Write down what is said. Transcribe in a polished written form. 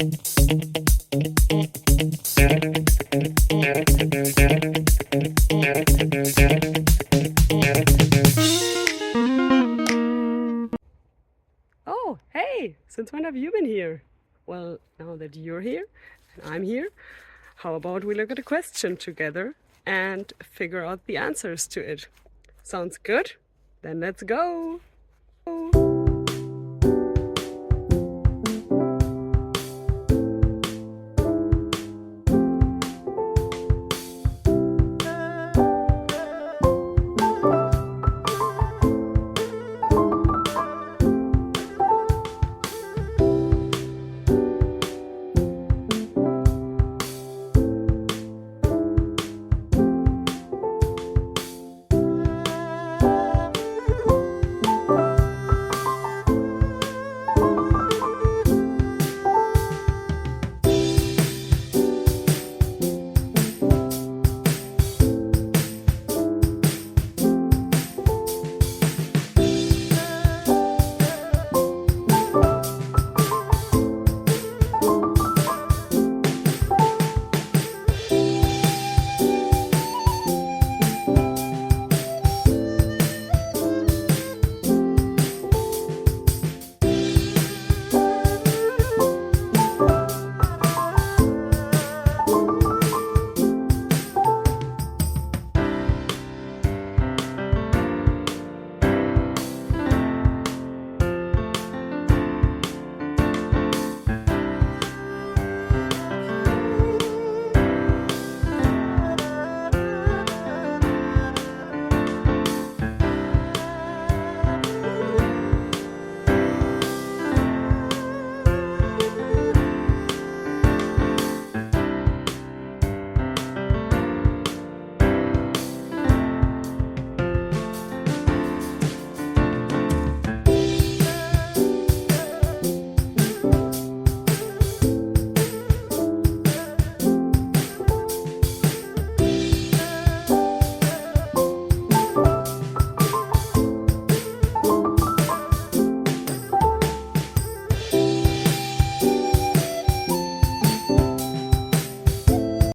Oh, hey! Since when have you been here? Well, now that you're here and I'm here, how about we look at a question together and figure out the answers to it? Sounds good? Then let's go!